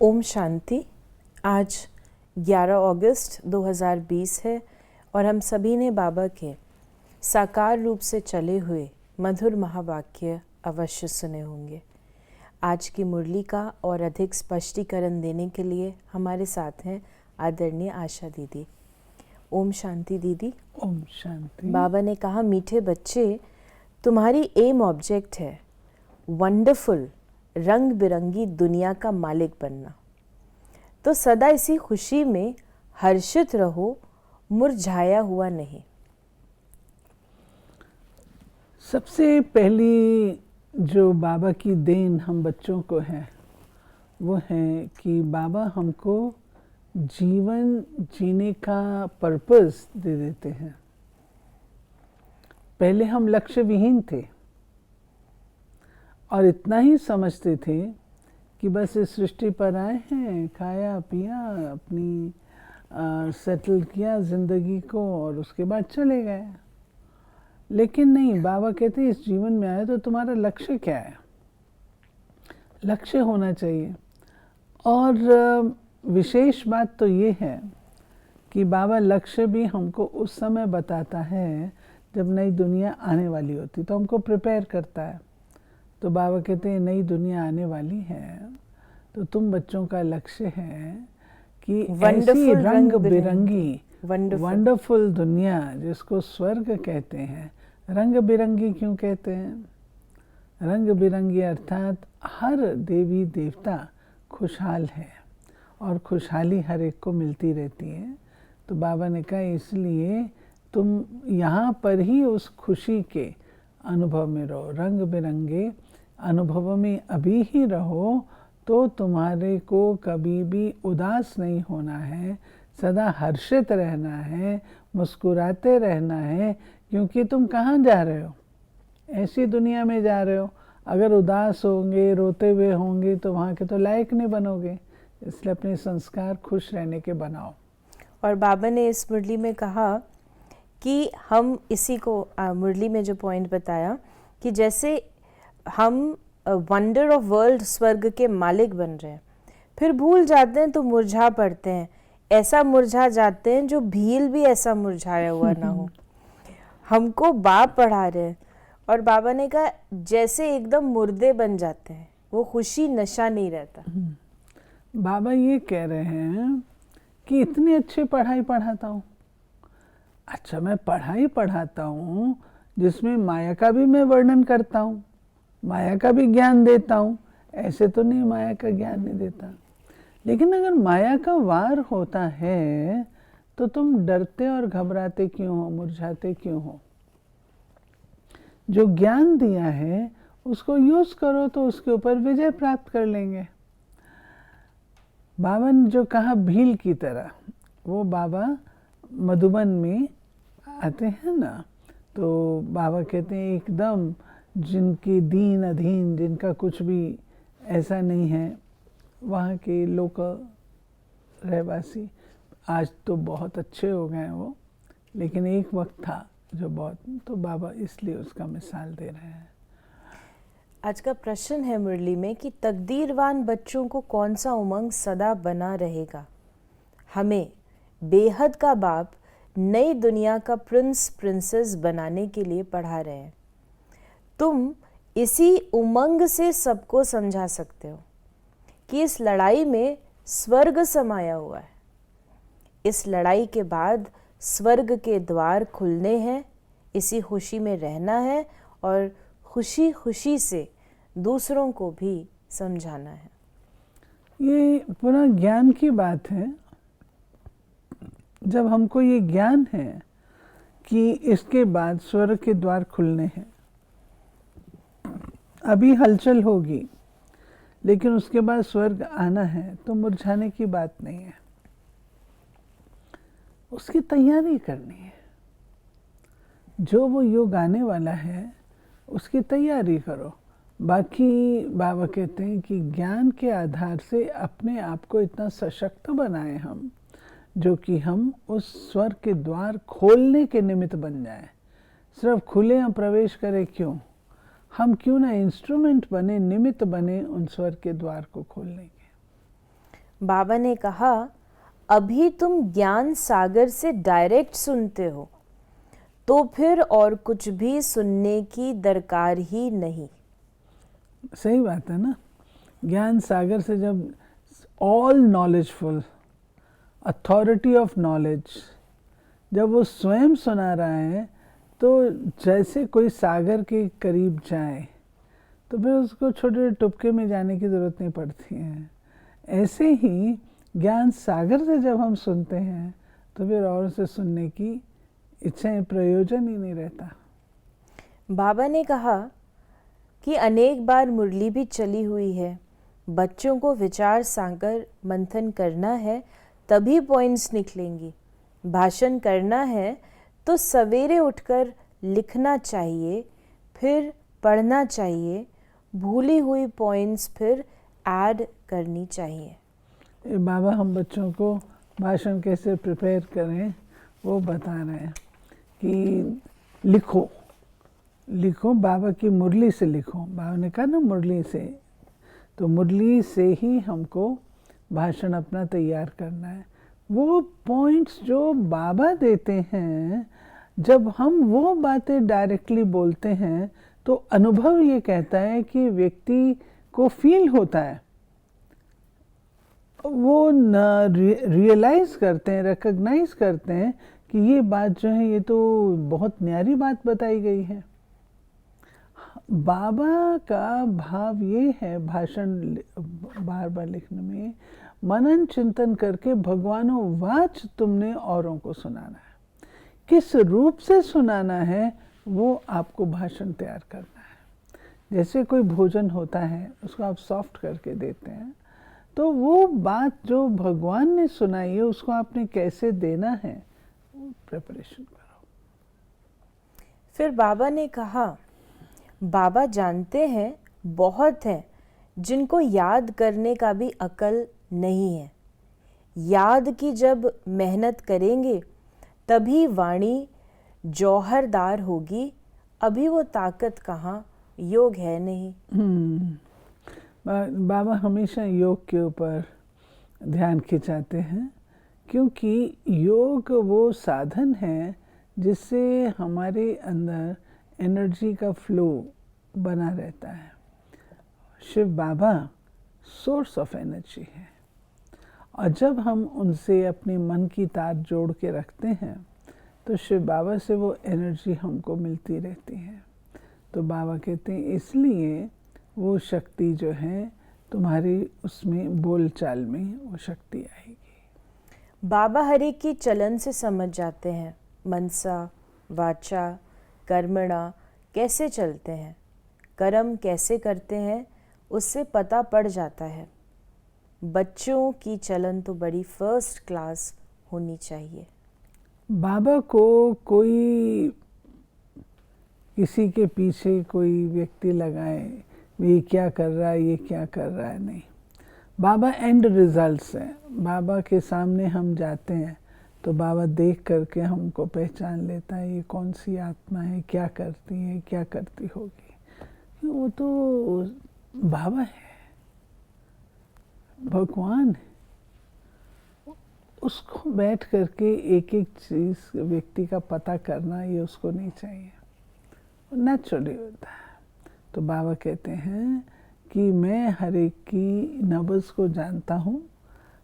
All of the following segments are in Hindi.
ओम शांति। आज 11 अगस्त 2020 है और हम सभी ने बाबा के साकार रूप से चले हुए मधुर महावाक्य अवश्य सुने होंगे। आज की मुरली का और अधिक स्पष्टीकरण देने के लिए हमारे साथ हैं आदरणीय आशा दीदी। ओम शांति दीदी। ओम शांति। बाबा ने कहा, मीठे बच्चे, तुम्हारी एम ऑब्जेक्ट है वंडरफुल रंग बिरंगी दुनिया का मालिक बनना। तो सदा इसी खुशी में हर्षित रहो, मुरझाया हुआ नहीं। सबसे पहली जो बाबा की देन हम बच्चों को है वो है कि बाबा हमको जीवन जीने का पर्पस दे देते हैं। पहले हम लक्ष्य विहीन थे और इतना ही समझते थे कि बस इस सृष्टि पर आए हैं, खाया पिया, अपनी सेटल किया ज़िंदगी को और उसके बाद चले गए। लेकिन नहीं, बाबा कहते हैं इस जीवन में आए तो तुम्हारा लक्ष्य क्या है, लक्ष्य होना चाहिए। और विशेष बात तो ये है कि बाबा लक्ष्य भी हमको उस समय बताता है जब नई दुनिया आने वाली होती, तो हमको प्रिपेयर करता है। तो बाबा कहते हैं नई दुनिया आने वाली है तो तुम बच्चों का लक्ष्य है कि ऐसी रंग बिरंगी वंडरफुल दुनिया जिसको स्वर्ग कहते हैं। रंग बिरंगी क्यों कहते हैं? रंग बिरंगी अर्थात हर देवी देवता खुशहाल है और खुशहाली हर एक को मिलती रहती है। तो बाबा ने कहा इसलिए तुम यहाँ पर ही उस खुशी के अनुभव में रहो, रंग बिरंगे अनुभव में अभी ही रहो, तो तुम्हारे को कभी भी उदास नहीं होना है, सदा हर्षित रहना है, मुस्कुराते रहना है। क्योंकि तुम कहाँ जा रहे हो? ऐसी दुनिया में जा रहे हो। अगर उदास होंगे, रोते हुए होंगे तो वहाँ के तो लायक नहीं बनोगे। इसलिए अपने संस्कार खुश रहने के बनाओ। और बाबा ने इस मुरली में कहा कि हम इसी को मुरली में जो पॉइंट बताया कि जैसे हम वंडर ऑफ वर्ल्ड स्वर्ग के मालिक बन रहे हैं, फिर भूल जाते हैं तो मुरझा पड़ते हैं। ऐसा मुरझा जाते हैं जो भील भी ऐसा मुरझाया हुआ ना हो। हमको बाप पढ़ा रहे हैं और बाबा ने कहा जैसे एकदम मुर्दे बन जाते हैं, वो खुशी नशा नहीं रहता। बाबा ये कह रहे हैं कि इतनी अच्छी पढ़ाई पढ़ाता हूँ। अच्छा, मैं पढ़ाई पढ़ाता हूँ जिसमें माया का भी मैं वर्णन करता हूँ, माया का भी ज्ञान देता हूँ। ऐसे तो नहीं माया का ज्ञान नहीं देता। लेकिन अगर माया का वार होता है तो तुम डरते और घबराते क्यों हो, मुरझाते क्यों हो? जो ज्ञान दिया है उसको यूज करो तो उसके ऊपर विजय प्राप्त कर लेंगे। बाबा ने जो कहा भील की तरह, वो बाबा मधुबन में आते हैं ना, तो बाबा कहते हैं एकदम जिनके दीन अधीन, जिनका कुछ भी ऐसा नहीं है, वहाँ के लोकल रहवासी आज तो बहुत अच्छे हो गए वो, लेकिन एक वक्त था जो बहुत, तो बाबा इसलिए उसका मिसाल दे रहे हैं। आज का प्रश्न है मुरली में कि तकदीरवान बच्चों को कौन सा उमंग सदा बना रहेगा? हमें बेहद का बाप नई दुनिया का प्रिंस प्रिंसेस बनाने के लिए पढ़ा रहे हैं। तुम इसी उमंग से सबको समझा सकते हो कि इस लड़ाई में स्वर्ग समाया हुआ है। इस लड़ाई के बाद स्वर्ग के द्वार खुलने हैं। इसी खुशी में रहना है और खुशी खुशी से दूसरों को भी समझाना है। ये पूरा ज्ञान की बात है। जब हमको ये ज्ञान है कि इसके बाद स्वर्ग के द्वार खुलने हैं, अभी हलचल होगी लेकिन उसके बाद स्वर्ग आना है, तो मुरझाने की बात नहीं है, उसकी तैयारी करनी है। जो वो युग आने वाला है उसकी तैयारी करो। बाकी बाबा कहते हैं कि ज्ञान के आधार से अपने आप को इतना सशक्त बनाएं हम, जो कि हम उस स्वर्ग के द्वार खोलने के निमित्त बन जाएं। सिर्फ खुले हम प्रवेश करें क्यों? हम क्यों ना इंस्ट्रूमेंट बने, निमित्त बने उन स्वर्ग के द्वार को खोलने के। बाबा ने कहा, अभी तुम ज्ञान सागर से डायरेक्ट सुनते हो, तो फिर और कुछ भी सुनने की दरकार ही नहीं। सही बात है ना। ज्ञान सागर से जब all knowledgeful authority of knowledge जब वो स्वयं सुना रहा है, तो जैसे कोई सागर के करीब जाए तो फिर उसको छोटे छोटे टुपके में जाने की ज़रूरत नहीं पड़ती है। ऐसे ही ज्ञान सागर से जब हम सुनते हैं तो फिर और से सुनने की इच्छाएं, प्रयोजन ही नहीं रहता। बाबा ने कहा कि अनेक बार मुरली भी चली हुई है, बच्चों को विचार सागर मंथन करना है तभी पॉइंट्स निकलेंगी। भाषण करना है तो सवेरे उठकर लिखना चाहिए, फिर पढ़ना चाहिए, भूली हुई पॉइंट्स फिर ऐड करनी चाहिए। ये बाबा हम बच्चों को भाषण कैसे प्रिपेयर करें वो बता रहे हैं कि लिखो लिखो, बाबा की मुरली से लिखो। बाबा ने कहा ना मुरली से, तो मुरली से ही हमको भाषण अपना तैयार करना है। वो पॉइंट्स जो बाबा देते हैं, जब हम वो बातें डायरेक्टली बोलते हैं तो अनुभव ये कहता है कि व्यक्ति को फील होता है, वो रियलाइज़ करते हैं, रिकग्नाइज करते हैं कि ये बात जो है ये तो बहुत न्यारी बात बताई गई है। बाबा का भाव ये है भाषण बार बार लिखने में, मनन चिंतन करके भगवानों वाच तुमने औरों को सुनाना है। किस रूप से सुनाना है वो आपको भाषण तैयार करना है। जैसे कोई भोजन होता है उसको आप सॉफ्ट करके देते हैं, तो वो बात जो भगवान ने सुनाई है उसको आपने कैसे देना है वो प्रिपरेशन करो। फिर बाबा ने कहा, बाबा जानते हैं बहुत हैं जिनको याद करने का भी अकल नहीं है। याद की जब मेहनत करेंगे तभी वाणी जौहरदार होगी, अभी वो ताकत कहाँ, योग है नहीं। बाबा हमेशा योग के ऊपर ध्यान खिंचाते हैं, क्योंकि योग वो साधन है जिससे हमारे अंदर एनर्जी का फ्लो बना रहता है। शिव बाबा सोर्स ऑफ एनर्जी है, और जब हम उनसे अपने मन की तार जोड़ के रखते हैं तो शिव बाबा से वो एनर्जी हमको मिलती रहती है। तो बाबा कहते हैं इसलिए वो शक्ति जो है तुम्हारी उसमें बोलचाल में वो शक्ति आएगी। बाबा हरि की चलन से समझ जाते हैं, मनसा वाचा कर्मणा कैसे चलते हैं, कर्म कैसे करते हैं, उससे पता पड़ जाता है। बच्चों की चलन तो बड़ी फर्स्ट क्लास होनी चाहिए। बाबा को कोई किसी के पीछे कोई व्यक्ति लगाए, ये क्या कर रहा है, ये क्या कर रहा है, नहीं। बाबा एंड रिजल्ट्स हैं। बाबा के सामने हम जाते हैं तो बाबा देख करके हमको पहचान लेता है ये कौन सी आत्मा है, क्या करती है, क्या करती होगी। वो तो बाबा है, भगवान है। उसको बैठ करके एक एक चीज़ व्यक्ति का पता करना ये उसको नहीं चाहिए, नेचुरली होता है। तो बाबा कहते हैं कि मैं हर एक की नब्ज़ को जानता हूँ,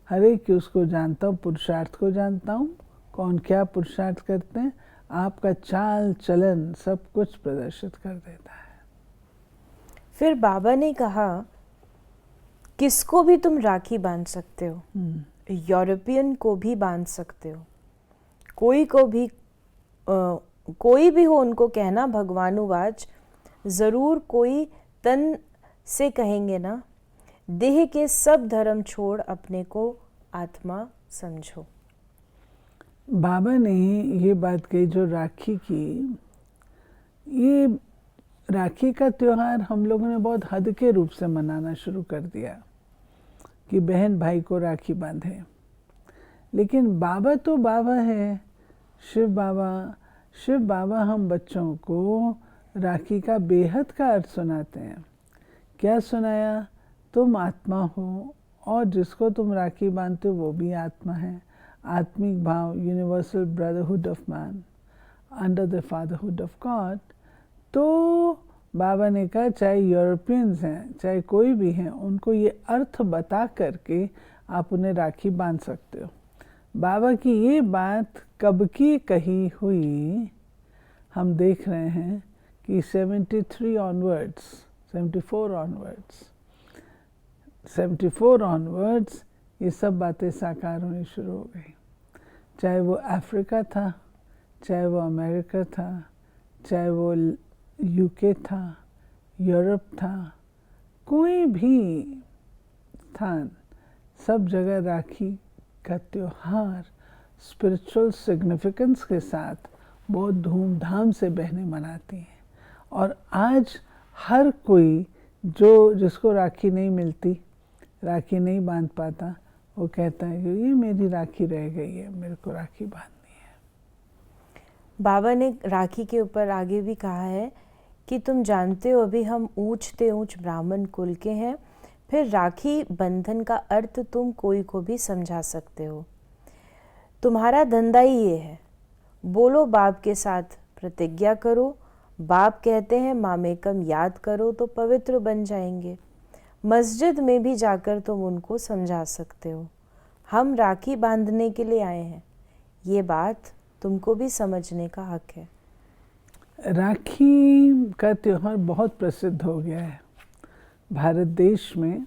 हर एक की उसको जानता हूँ, पुरुषार्थ को जानता हूँ, कौन क्या पुरुषार्थ करते हैं। आपका चाल चलन सब कुछ प्रदर्शित कर देता है। फिर बाबा ने कहा, किसको भी तुम राखी बांध सकते हो, यूरोपियन को भी बांध सकते हो, कोई भी हो उनको कहना भगवानुवाच, ज़रूर कोई तन से कहेंगे ना, देह के सब धर्म छोड़ अपने को आत्मा समझो। बाबा ने ये बात कही जो राखी की, ये राखी का त्यौहार हम लोगों ने बहुत हद के रूप से मनाना शुरू कर दिया कि बहन भाई को राखी बांधे। लेकिन बाबा तो बाबा है, शिव बाबा हम बच्चों को राखी का बेहद का अर्थ सुनाते हैं। क्या सुनाया? तुम आत्मा हो और जिसको तुम राखी बांधते हो वो भी आत्मा है। आत्मिक भाव, universal brotherhood of man under the fatherhood of God. तो बाबा ने कहा चाहे यूरोपियंस हैं चाहे कोई भी हैं, उनको ये अर्थ बता करके आप उन्हें राखी बांध सकते हो। बाबा की ये बात कब की कही हुई, हम देख रहे हैं कि 74 ऑनवर्ड्स ये सब बातें साकार होनी शुरू हो गई। चाहे वो अफ्रीका था, चाहे वो अमेरिका था, चाहे वो यूके था, यूरोप था, कोई भी स्थान, सब जगह राखी का त्योहार स्पिरिचुअल सिग्निफिकेंस के साथ बहुत धूमधाम से बहनें मनाती हैं। और आज हर कोई जिसको राखी नहीं मिलती, राखी नहीं बांध पाता, वो कहता है कि ये मेरी राखी रह गई है, मेरे को राखी बांधनी है। बाबा ने राखी के ऊपर आगे भी कहा है कि तुम जानते हो अभी हम ऊंचते ऊंच ब्राह्मण कुल के हैं, फिर राखी बंधन का अर्थ तुम कोई को भी समझा सकते हो। तुम्हारा धंधा ही ये है, बोलो बाप के साथ प्रतिज्ञा करो, बाप कहते हैं मामेकम याद करो तो पवित्र बन जाएंगे। मस्जिद में भी जाकर तुम उनको समझा सकते हो। हम राखी बांधने के लिए आए हैं, ये बात तुमको भी समझने का हक है। राखी का त्योहार बहुत प्रसिद्ध हो गया है भारत देश में।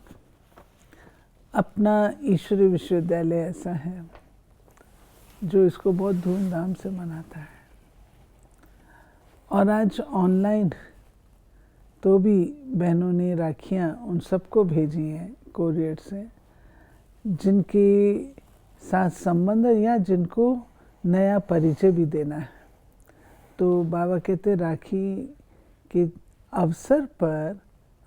अपना ईश्वरीय विश्वविद्यालय ऐसा है जो इसको बहुत धूमधाम से मनाता है। और आज ऑनलाइन तो भी बहनों ने राखियाँ उन सबको भेजी हैं कोरियर से, जिनके साथ संबंध या जिनको नया परिचय भी देना है। तो बाबा कहते राखी के अवसर पर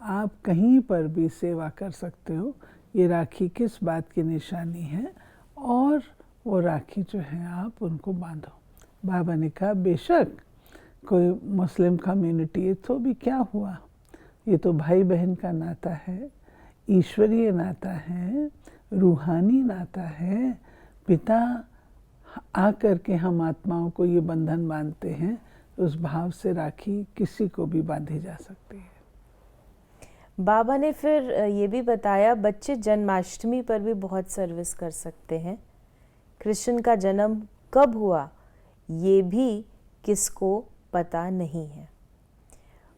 आप कहीं पर भी सेवा कर सकते हो। ये राखी किस बात की निशानी है, और वो राखी जो है आप उनको बांधो। बाबा ने कहा बेशक कोई मुस्लिम कम्युनिटी है तो भी क्या हुआ, ये तो भाई बहन का नाता है, ईश्वरीय नाता है, रूहानी नाता है। पिता आकर के हम आत्माओं को ये बंधन बांधते हैं, उस भाव से राखी किसी को भी बांधी जा सकती है। बाबा ने फिर ये भी बताया बच्चे जन्माष्टमी पर भी बहुत सर्विस कर सकते हैं। कृष्ण का जन्म कब हुआ ये भी किसको पता नहीं है।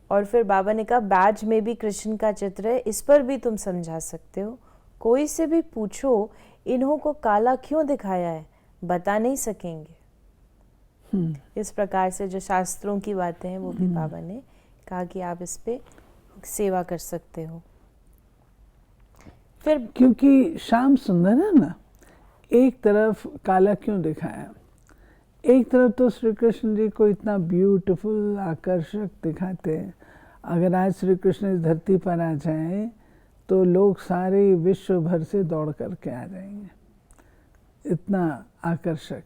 और फिर बाबा ने कहा बैज में भी कृष्ण का चित्र है, इस पर भी तुम समझा सकते हो। कोई से भी पूछो इन्हों को काला क्यों दिखाया है, बता नहीं सकेंगे। इस प्रकार से जो शास्त्रों की बातें हैं वो भी बाबा ने कहा कि आप इस पे सेवा कर सकते हो। फिर क्योंकि श्याम सुंदर है ना, एक तरफ काला क्यों दिखाया, एक तरफ तो श्री कृष्ण जी को इतना ब्यूटीफुल आकर्षक दिखाते हैं। अगर आज श्री कृष्ण इस धरती पर आ जाए तो लोग सारे विश्व भर से दौड़ करके आ जाएंगे, इतना आकर्षक।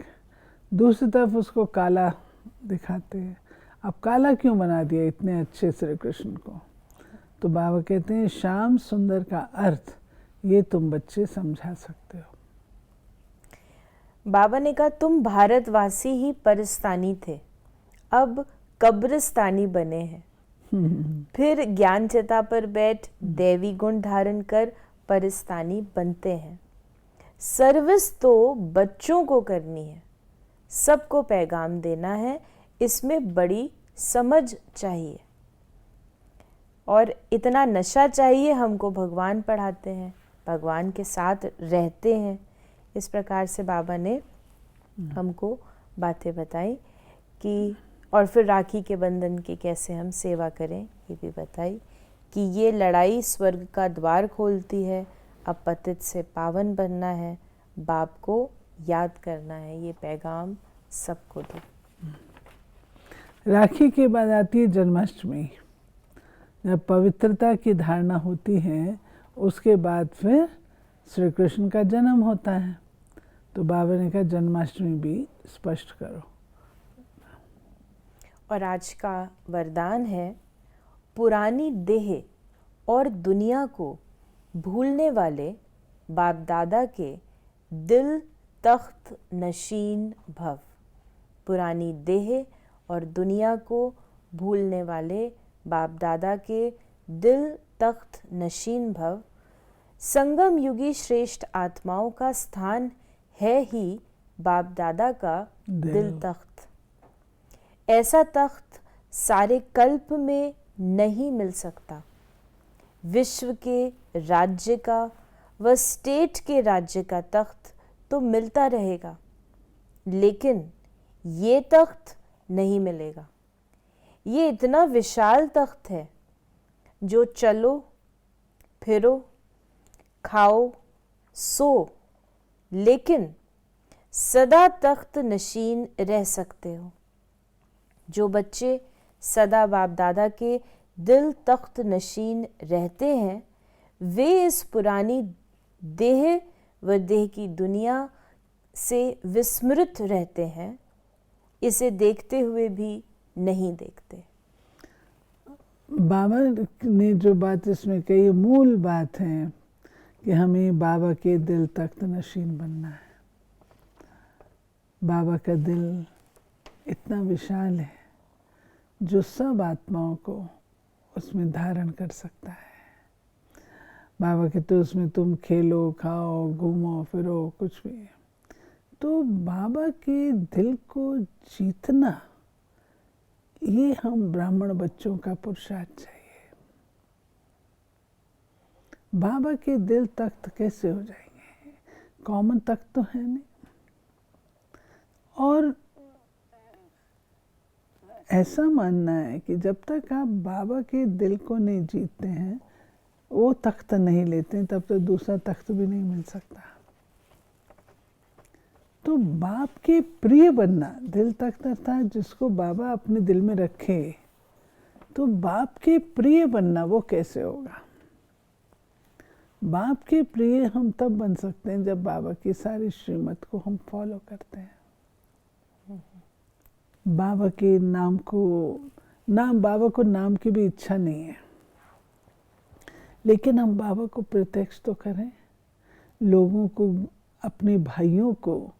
दूसरी तरफ उसको काला दिखाते हैं। अब काला क्यों बना दिया इतने अच्छे श्री कृष्ण को? तो बाबा कहते हैं श्याम सुंदर का अर्थ ये तुम बच्चे समझा सकते हो। बाबा ने कहा तुम भारतवासी ही परस्तानी थे, अब कब्रिस्तानी बने हैं। फिर ज्ञान चिता पर बैठ दैवी गुण धारण कर परस्तानी बनते हैं। सर्विस तो बच्चों को करनी है, सबको पैगाम देना है, इसमें बड़ी समझ चाहिए और इतना नशा चाहिए। हमको भगवान पढ़ाते हैं, भगवान के साथ रहते हैं। इस प्रकार से बाबा ने हमको बातें बताई कि और फिर राखी के बंधन की कैसे हम सेवा करें ये भी बताई कि ये लड़ाई स्वर्ग का द्वार खोलती है। अब पतित से पावन बनना है, बाप को याद करना है, ये पैगाम सबको दो। राखी के बाद आती है जन्माष्टमी। जब पवित्रता की धारणा होती है उसके बाद फिर श्री कृष्ण का जन्म होता है। तो बाबा ने कहा जन्माष्टमी भी स्पष्ट करो। और आज का वरदान है पुरानी देह और दुनिया को भूलने वाले बाप दादा के दिल तख्त नशीन भव। पुरानी देह और दुनिया को भूलने वाले बाप दादा के दिल तख्त नशीन भव। संगम युगी श्रेष्ठ आत्माओं का स्थान है ही बाप दादा का दिल तख्त। ऐसा तख्त सारे कल्प में नहीं मिल सकता। विश्व के राज्य का व स्टेट के राज्य का तख्त तो मिलता रहेगा, लेकिन ये तख्त नहीं मिलेगा। ये इतना विशाल तख्त है जो चलो फिरो खाओ सो, लेकिन सदा तख्त नशीन रह सकते हो। जो बच्चे सदा बाप दादा के दिल तख्त नशीन रहते हैं, वे इस पुरानी देह व देह की दुनिया से विस्मृत रहते हैं, इसे देखते हुए भी नहीं देखते। बाबा ने जो बात इसमें कही, मूल बात है कि हमें बाबा के दिल तख्त नशीन बनना है। बाबा का दिल इतना विशाल है जो सब आत्माओं को उसमें धारण कर सकता है। बाबा कहते उसमें तुम खेलो खाओ घूमो फिरो कुछ भी। तो बाबा के दिल को जीतना, ये हम ब्राह्मण बच्चों का पुरुषार्थ चाहिए। बाबा के दिल तख्त कैसे हो जाएंगे? कॉमन तख्त तो है नहीं। और ऐसा मानना है कि जब तक आप बाबा के दिल को नहीं जीतते हैं, वो तख्त नहीं लेते हैं, तब तक दूसरा तख्त भी नहीं मिल सकता। तो बाप के प्रिय बनना, दिल तख्त अर्थात जिसको बाबा अपने दिल में रखे, तो बाप के प्रिय बनना वो कैसे होगा? बाप के प्रिय हम तब बन सकते हैं जब बाबा की सारी श्रीमत को हम फॉलो करते हैं। बाबा के बाबा को नाम की भी इच्छा नहीं है, लेकिन हम बाबा को प्रत्यक्ष तो करें। लोगों को, अपने भाइयों को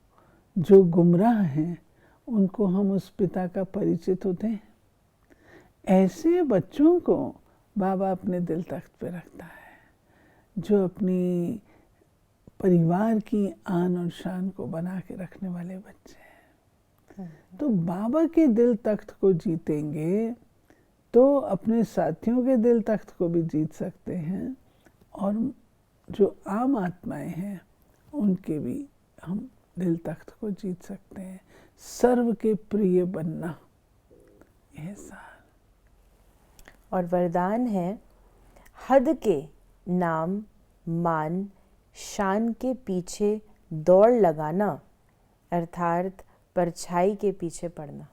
जो गुमराह हैं, उनको हम उस पिता का परिचय तो दें। ऐसे बच्चों को बाबा अपने दिल तख्त पे रखता है, जो अपनी परिवार की आन और शान को बना के रखने वाले बच्चे हैं। तो बाबा के दिल तख्त को जीतेंगे तो अपने साथियों के दिल तख्त को भी जीत सकते हैं, और जो आम आत्माएं हैं उनके भी हम दिल तख्त को जीत सकते हैं। सर्व के प्रिय बनना, यह सार। और वरदान है, हद के नाम मान शान के पीछे दौड़ लगाना, अर्थात परछाई के पीछे पड़ना।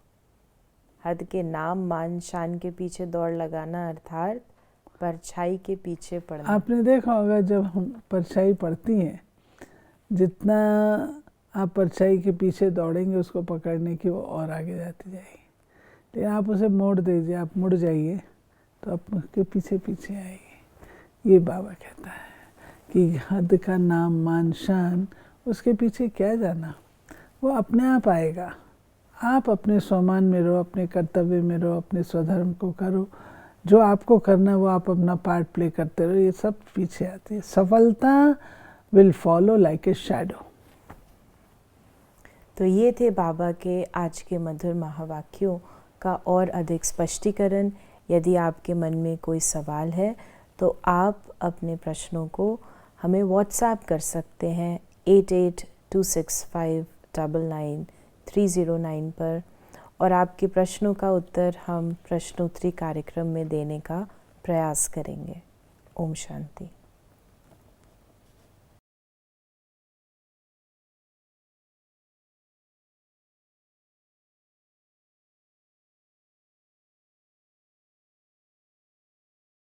हद के नाम मान शान के पीछे दौड़ लगाना, अर्थात परछाई के पीछे पड़ना। आपने देखा होगा जब हम परछाई पड़ती है, जितना आप परछाई के पीछे दौड़ेंगे उसको पकड़ने की, वो और आगे जाती जाएगी। लेकिन आप उसे मोड़ दीजिए, आप मुड़ जाइए तो आप उसके पीछे पीछे आएगी। ये बाबा कहता है कि हद का नाम मान शान, उसके पीछे क्या जाना, वो अपने आप आएगा। आप अपने स्वमान में रहो, अपने कर्तव्य में रहो, अपने स्वधर्म को करो, जो आपको करना है वो आप अपना पार्ट प्ले करते रहो, ये सब पीछे आती है। सफलता will follow like a shadow. तो ये थे बाबा के आज के मधुर महावाक्यों का और अधिक स्पष्टीकरण। यदि आपके मन में कोई सवाल है तो आप अपने प्रश्नों को हमें व्हाट्सएप कर सकते हैं 8826599309 पर, और आपके प्रश्नों का उत्तर हम प्रश्नोत्तरी कार्यक्रम में देने का प्रयास करेंगे। ओम शांति।